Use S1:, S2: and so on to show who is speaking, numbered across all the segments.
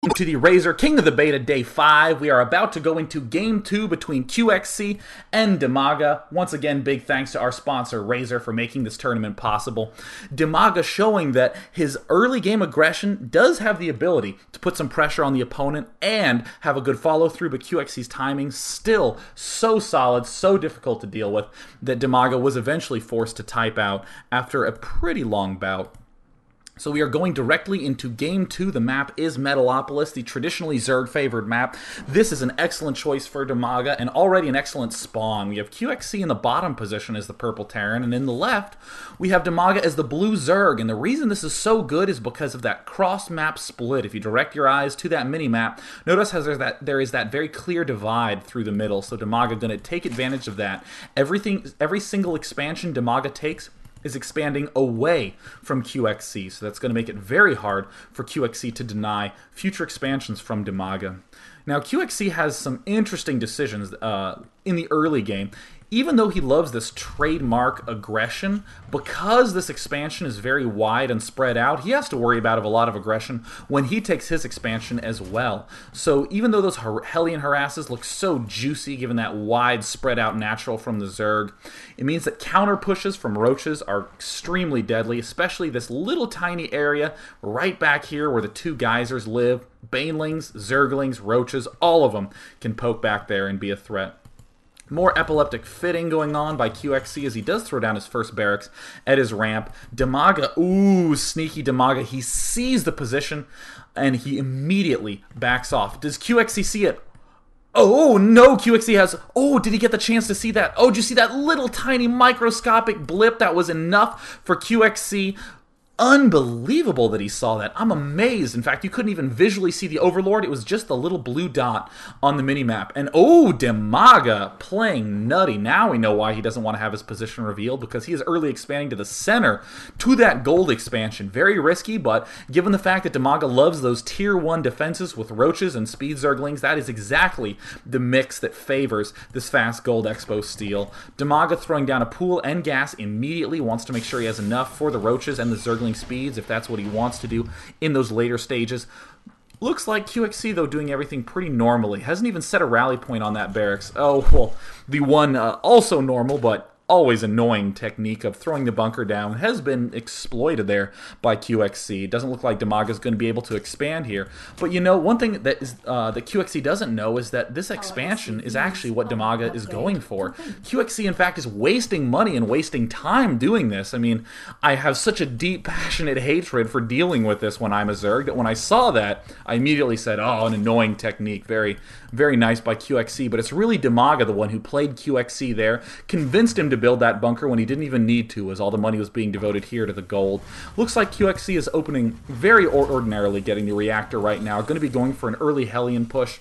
S1: To the Razor King of the Beta Day 5. We are about to go into Game 2 between QXC and DIMAGA. Once again, big thanks to our sponsor, Razor, for making this tournament possible. DIMAGA showing that his early game aggression does have the ability to put some pressure on the opponent and have a good follow-through, but QXC's timing still so solid, so difficult to deal with, that DIMAGA was eventually forced to type out after a pretty long bout. So we are going directly into Game 2. The map is Metalopolis, the traditionally Zerg-favored map. This is an excellent choice for DIMAGA and already an excellent spawn. We have QXC in the bottom position as the purple Terran, and in the left, we have DIMAGA as the blue Zerg. And the reason this is so good is because of that cross-map split. If you direct your eyes to that mini-map, notice how there is that very clear divide through the middle. So DIMAGA going to take advantage of that. Every single expansion DIMAGA takes is expanding away from QXC, so that's going to make it very hard for QXC to deny future expansions from DIMAGA. Now, QXC has some interesting decisions in the early game. Even though he loves this trademark aggression, because this expansion is very wide and spread out, he has to worry about a lot of aggression when he takes his expansion as well. So even though those Hellion harasses look so juicy, given that wide, spread out natural from the Zerg, it means that counter pushes from Roaches are extremely deadly, especially this little tiny area right back here where the two geysers live. Banelings, Zerglings, Roaches, all of them can poke back there and be a threat. More epileptic fitting going on by QXC as he does throw down his first barracks at his ramp. DIMAGA, ooh, sneaky DIMAGA. He sees the position and he immediately backs off. Does QXC see it? Oh, no, QXC has... Oh, did he get the chance to see that? Oh, did you see that little tiny microscopic blip? That was enough for QXC. Unbelievable that he saw that. I'm amazed. In fact, you couldn't even visually see the Overlord. It was just the little blue dot on the minimap. And oh, DIMAGA playing nutty. Now we know why he doesn't want to have his position revealed, because he is early expanding to the center to that gold expansion. Very risky, but given the fact that DIMAGA loves those tier 1 defenses with Roaches and Speed Zerglings, that is exactly the mix that favors this fast gold expo steal. DIMAGA throwing down a pool and gas immediately, wants to make sure he has enough for the Roaches and the Zergling speeds, if that's what he wants to do in those later stages. Looks like QXC, though, doing everything pretty normally. Hasn't even set a rally point on that barracks. Oh, well, the one also normal, but always annoying technique of throwing the bunker down has been exploited there by QXC. It doesn't look like DIMAGA is going to be able to expand here. But you know, one thing that QXC doesn't know is that this expansion is actually what DIMAGA is going for. QXC, in fact, is wasting money and wasting time doing this. I mean, I have such a deep, passionate hatred for dealing with this when I'm a Zerg that when I saw that, I immediately said, oh, an annoying technique. Very, very nice by QXC. But it's really DIMAGA, the one who played QXC there, convinced him to build that bunker when he didn't even need to, as all the money was being devoted here to the gold. Looks like QXC is opening very ordinarily, getting the reactor right now. Going to be going for an early Hellion push.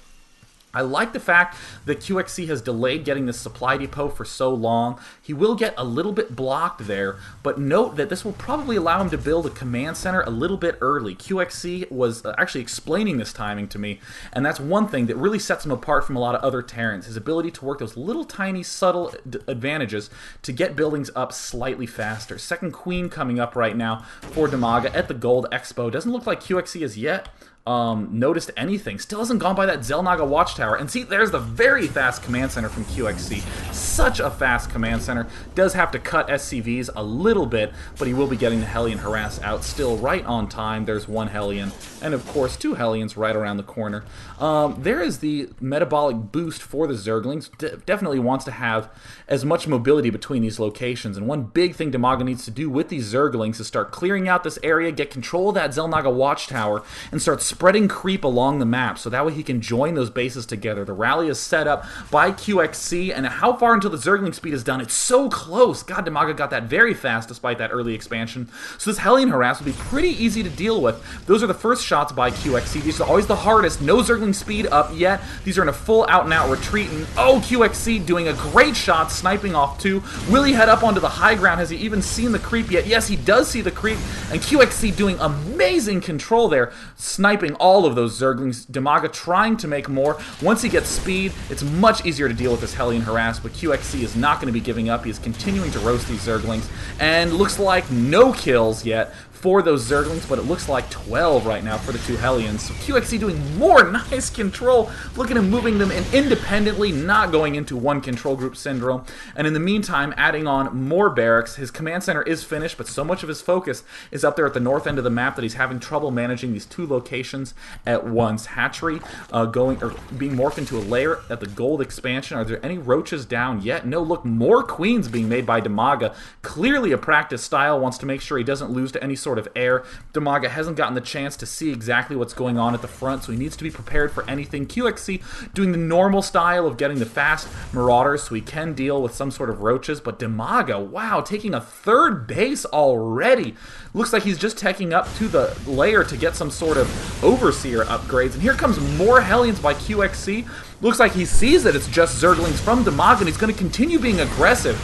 S1: I like the fact that QXC has delayed getting this supply depot for so long. He will get a little bit blocked there, but note that this will probably allow him to build a command center a little bit early. QXC was actually explaining this timing to me, and that's one thing that really sets him apart from a lot of other Terrans, his ability to work those little tiny subtle advantages to get buildings up slightly faster. Second Queen coming up right now for DIMAGA at the Gold Expo. Doesn't look like QXC has yet noticed anything. Still hasn't gone by that Xel'Naga watchtower. And see, there's the very fast command center from QXC. Such a fast command center. Does have to cut SCVs a little bit, but he will be getting the Hellion harass out still right on time. There's one Hellion, and of course 2 Hellions right around the corner. There is the metabolic boost for the Zerglings. Definitely wants to have as much mobility between these locations, and one big thing DIMAGA needs to do with these Zerglings is start clearing out this area, get control of that Xel'Naga watchtower, and start spreading creep along the map, so that way he can join those bases together. The rally is set up by QXC, and how far until the Zergling speed is done? It's so close. God, DIMAGA got that very fast despite that early expansion. So this Hellion harass will be pretty easy to deal with. Those are the first shots by QXC. These are always the hardest. No Zergling speed up yet. These are in a full out-and-out retreat, and oh, QXC doing a great shot, sniping off 2. Will he head up onto the high ground? Has he even seen the creep yet? Yes, he does see the creep, and QXC doing amazing control there, sniping all of those Zerglings. DIMAGA trying to make more. Once he gets speed, it's much easier to deal with this Hellion harass, but QXC is not going to be giving up. He is continuing to roast these Zerglings, and looks like no kills yet for those Zerglings, but it looks like 12 right now for the two Hellions. So QXC doing more nice control. Look at him moving them in independently, not going into one control group syndrome. And in the meantime, adding on more barracks. His command center is finished, but so much of his focus is up there at the north end of the map that he's having trouble managing these two locations at once. Hatchery being morphed into a lair at the gold expansion. Are there any roaches down yet? No, look, more queens being made by DIMAGA. Clearly a practice style, wants to make sure he doesn't lose to any sort of air. DIMAGA hasn't gotten the chance to see exactly what's going on at the front, so he needs to be prepared for anything. QXC doing the normal style of getting the fast marauders so he can deal with some sort of roaches, but DIMAGA, wow, taking a third base already. Looks like he's just teching up to the lair to get some sort of overseer upgrades, and here comes more Hellions by QXC. Looks like he sees that it's just Zerglings from DIMAGA, and he's going to continue being aggressive.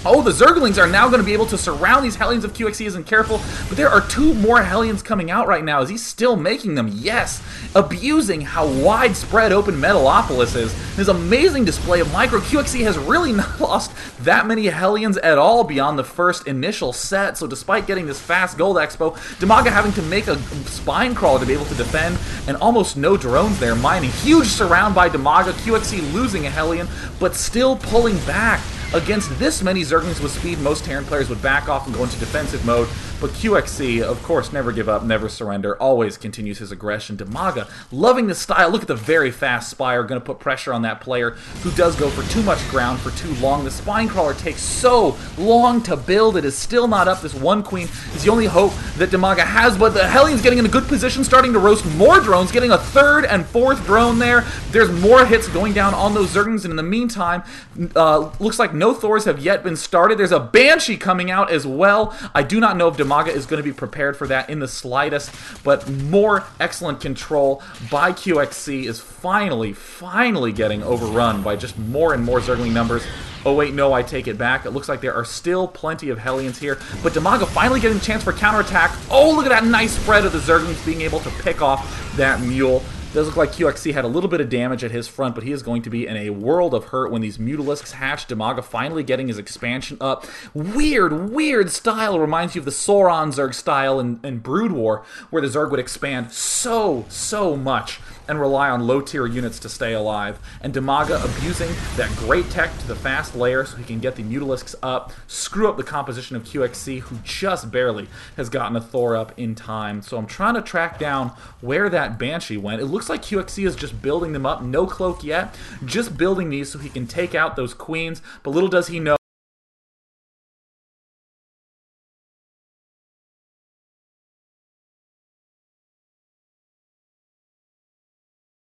S1: Oh, the Zerglings are now going to be able to surround these Hellions if QXC isn't careful, but there are two more Hellions coming out right now. Is he still making them? Yes. Abusing how widespread open Metalopolis is. His amazing display of micro. QXC has really not lost that many Hellions at all beyond the first initial set, so despite getting this fast gold expo, DIMAGA having to make a spine crawler to be able to defend, and almost no drones there mining. Huge surround by DIMAGA. QXC losing a Hellion, but still pulling back. Against this many Zerglings with speed, most Terran players would back off and go into defensive mode, but QXC, of course, never give up, never surrender, always continues his aggression. DIMAGA, loving the style. Look at the very fast Spire, going to put pressure on that player who does go for too much ground for too long. The spine crawler takes so long to build, it is still not up. This one queen is the only hope that DIMAGA has, but the Hellion's getting in a good position, starting to roast more drones, getting a third and fourth drone there. There's more hits going down on those Zerglings, and in the meantime, looks like no Thors have yet been started. There's a Banshee coming out as well. I do not know if DIMAGA is going to be prepared for that in the slightest, but more excellent control by QXC is finally getting overrun by just more and more Zergling numbers. Oh wait, no, I take it back. It looks like there are still plenty of Hellions here, but DIMAGA finally getting a chance for counterattack. Oh, look at that nice spread of the Zerglings being able to pick off that mule. Does look like QXC had a little bit of damage at his front, but he is going to be in a world of hurt when these Mutalisks hatch. DIMAGA finally getting his expansion up. Weird style. Reminds you of the Sauron Zerg style in Brood War, where the Zerg would expand so much and rely on low-tier units to stay alive. And DIMAGA abusing that great tech to the fast layer so he can get the Mutalisks up, screw up the composition of QXC, who just barely has gotten a Thor up in time. So I'm trying to track down where that Banshee went. It looks like QXC is just building them up. No cloak yet, just building these so he can take out those queens, but little does he know